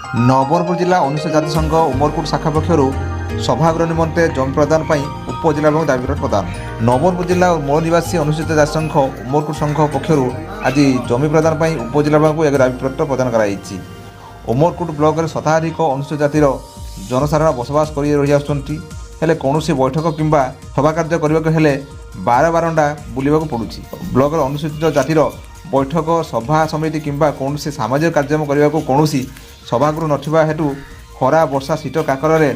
ନବରଙ୍ଗପୁର ଜିଲ୍ଲା ଅନୁସୂଚିତ ଜାତି ସଂଘ ଉମରକୋଟ ଶାଖା ପକ୍ଷରୁ ସଭାଗୃହ ନିମନ୍ତେ ଜମି ପ୍ରଦାନ ପାଇଁ ଉପଜିଲ୍ଲା ଏବଂ ଦାବିପତ୍ର ପ୍ରଦାନ। ନବରଙ୍ଗପୁର ଜିଲ୍ଲା ମୂଳ ନିବାସୀ ଅନୁସୂଚିତ ଜାତି ସଂଘ ଉମରକୋଟ ସଂଘ ପକ୍ଷରୁ ଆଜି ଜମି ପ୍ରଦାନ ପାଇଁ ଉପଜିଲ୍ଲାପାଳଙ୍କୁ ଏକ ଦାବିପତ୍ର ପ୍ରଦାନ କରାଯାଇଛି। ଉମରକୋଟ ବ୍ଲକରେ ଶତାଧିକ ଅନୁସୂଚିତ ଜାତିର ଜନସାଧାରଣ ବସବାସ କରି ରହିଆସୁଛନ୍ତି, ହେଲେ କୌଣସି ବୈଠକ କିମ୍ବା ସଭା କାର୍ଯ୍ୟ କରିବାକୁ ହେଲେ ବାରଣ୍ଡା ବୁଲିବାକୁ ପଡ଼ୁଛି। ବ୍ଲକର ଅନୁସୂଚିତ ଜାତିର ବୈଠକ ସଭା ସମିତି କିମ୍ବା କୌଣସି ସାମାଜିକ କାର୍ଯ୍ୟ କରିବାକୁ କୌଣସି ସଭାଗୃହ ନଥିବା ହେତୁ ଖରା ବର୍ଷା ଶୀତ କାକରରେ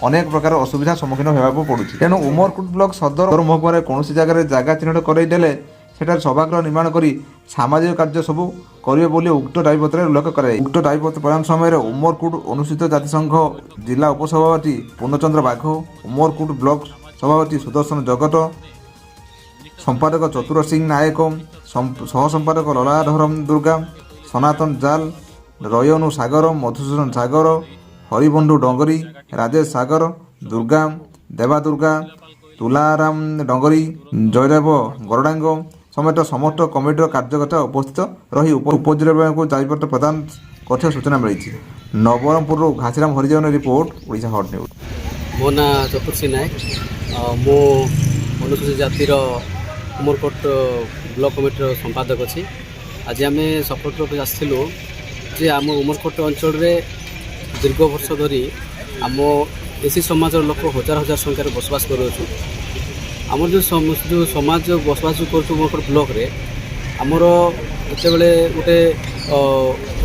ଅନେକ ପ୍ରକାର ଅସୁବିଧାର ସମ୍ମୁଖୀନ ହେବାକୁ ପଡ଼ୁଛି। ତେଣୁ ଉମରକୋଟ ବ୍ଲକ ସଦର ମହକୁମାରେ କୌଣସି ଜାଗାରେ ଜାଗା ଚିହ୍ନଟ କରାଇଦେଲେ ସେଠାରେ ସଭାଗୃହ ନିର୍ମାଣ କରି ସାମାଜିକ କାର୍ଯ୍ୟ ସବୁ କରିବେ ବୋଲି ଉକ୍ତ ଦାବିପତ୍ରରେ ଉଲ୍ଲେଖ କରାଯାଇଛି। ଉକ୍ତ ଦାବିପତ୍ର ପ୍ରଦାନ ସମୟରେ ଉମରକୋଟ ଅନୁସୂଚିତ ଜାତି ସଂଘ ଜିଲ୍ଲା ଉପସଭାପତି ପୂର୍ଣ୍ଣଚନ୍ଦ୍ର ବାଘ, ଉମରକୋଟ ବ୍ଲକ ସଭାପତି ସୁଦର୍ଶନ ଜଗତ, ସମ୍ପାଦକ ଚତୁର ସିଂ ନାୟକ, ସହ ସମ୍ପାଦକ ଲଲାଧରମ ଦୁର୍ଗା, ସନାତନ ଜାଲ, ରୟନୁ ସାଗର, ମଧୁସୂଦନ ସାଗର, ହରିବନ୍ଧୁ ଡଙ୍ଗରୀ, ରାଜେଶ ସାଗର, ଦୁର୍ଗା ଦେବାଦୁର୍ଗା, ତୁଲାରାମ ଡଙ୍ଗରୀ, ଜୟଦେବ ଗରଡାଙ୍ଗ ସମେତ ସମସ୍ତ କମିଟିର କାର୍ଯ୍ୟକର୍ତ୍ତା ଉପସ୍ଥିତ ରହି ଉପଜିଲ୍ଲାପାଳଙ୍କୁ ଦାବିପତ୍ର ପ୍ରଦାନ କରିଥିବା ସୂଚନା ମିଳିଛି। ନବରଙ୍ଗପୁରରୁ ଘାସିରାମ ହରିଜନ ରିପୋର୍ଟ, ଓଡ଼ିଶା ହଟ୍ ନ୍ୟୁଜ୍। ମୋ ନାଁ ଚତୁର ସିଂ ନାୟକ। ମୁଁ ଅନୁସୂଚିତ ଜାତିର ଉମରକୋଟ ବ୍ଲକ କମିଟିର ସମ୍ପାଦକ ଅଛି। ଆଜି ଆମେ ସପୋର୍ଟକୁ ଆସିଥିଲୁ ଯେ ଆମ ଉମରକୋଟ ଅଞ୍ଚଳରେ ଦୀର୍ଘ ବର୍ଷ ଧରି ଆମ ଏସି ସମାଜର ଲୋକ ହଜାର ହଜାର ସଂଖ୍ୟାରେ ବସବାସ କରୁଅଛୁ। ଆମର ଯେଉଁ ସମାଜ ବସବାସ କରୁଛୁ ଉମରକୋଟ ବ୍ଲକରେ, ଆମର ଯେତେବେଳେ ଗୋଟେ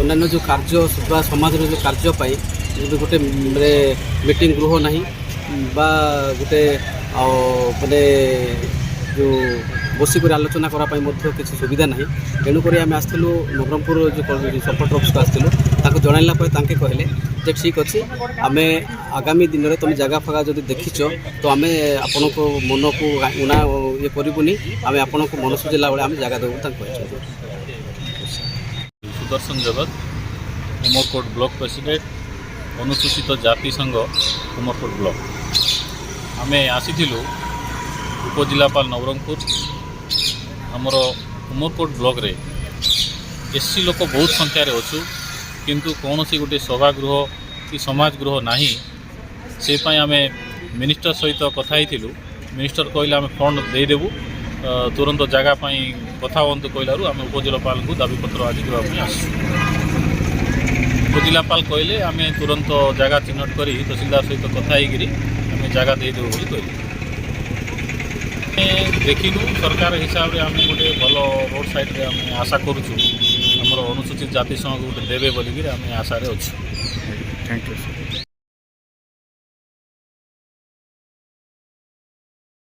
ଅନ୍ୟାନ୍ୟ ଯେଉଁ କାର୍ଯ୍ୟ ବା ସମାଜର ଯେଉଁ କାର୍ଯ୍ୟ ପାଇଁ ଯଦି ଗୋଟେ ମିଟିଂ ଗୃହ ନାହିଁ ବା ଗୋଟେ ମାନେ ଯେଉଁ ବସିକରି ଆଲୋଚନା କରିବା ପାଇଁ ମଧ୍ୟ କିଛି ସୁବିଧା ନାହିଁ। ତେଣୁକରି ଆମେ ଆସିଥିଲୁ ନବରଙ୍ଗପୁର ଯେଉଁ ସପୋର୍ଟ ଅଫିସକୁ ଆସିଥିଲୁ। ତାଙ୍କୁ ଜଣାଇଲା ପରେ ତାଙ୍କେ କହିଲେ ଯେ ଠିକ୍ ଅଛି, ଆମେ ଆଗାମୀ ଦିନରେ ତୁମେ ଜାଗା ଫାଗା ଯଦି ଦେଖିଛ ତ ଆମେ ଆପଣଙ୍କ ମନକୁ ଉଣା ଇଏ କରିବୁନି, ଆମେ ଆପଣଙ୍କୁ ମନ ସୁଝିଲା ବେଳେ ଆମେ ଜାଗା ଦେବୁ ତାଙ୍କୁ କହିଛନ୍ତି। ସୁଦର୍ଶନ ଜଗତ, ଉମରକୋଟ ବ୍ଲକ ପ୍ରେସିଡେଣ୍ଟ, ଅନୁସୂଚିତ ଜାତି ସଂଘ ଉମରକୋଟ ବ୍ଲକ। ଆମେ ଆସିଥିଲୁ ଉପଜିଲ୍ଲାପାଳ ନବରଙ୍ଗପୁର। ଆମର ଉମରକୋଟ ବ୍ଲକରେ ଏସସି ଲୋକ ବହୁତ ସଂଖ୍ୟାରେ ଅଛୁ, କିନ୍ତୁ କୌଣସି ଗୋଟିଏ ସଭାଗୃହ କି ସମାଜ ଗୃହ ନାହିଁ। ସେପାଇଁ ଆମେ ମିନିଷ୍ଟର ସହିତ କଥା ହେଇଥିଲୁ। ମିନିଷ୍ଟର କହିଲେ ଆମେ ଫଣ୍ଡ ଦେଇଦେବୁ, ତୁରନ୍ତ ଜାଗା ପାଇଁ କଥା ହୁଅନ୍ତୁ କହିଲାରୁ ଆମେ ଉପଜିଲ୍ଲାପାଳଙ୍କୁ ଦାବିପତ୍ର ଆଜି ଦେବା ପାଇଁ ଆସିଛୁ। ଉପଜିଲ୍ଲାପାଳ କହିଲେ ଆମେ ତୁରନ୍ତ ଜାଗା ଚିହ୍ନଟ କରି ତହସିଲଦାର ସହିତ କଥା ହେଇକିରି ଆମେ ଜାଗା ଦେଇଦେବୁ ବୋଲି କହିଲେ। ଦେଖିଲୁ ସରକାର ହିସାବରେ ଆମେ ଗୋଟେ ଭଲ ରୋଡ଼ ସାଇଡ଼୍ରେ ଆମେ ଆଶା କରୁଛୁ। ଆମର ଅନୁସୂଚିତ ଜାତି ସଂଘ ଗୋଟେ ଦେବେ ବୋଲିକିରି ଆମେ ଆଶାରେ ଅଛୁ। Thank you.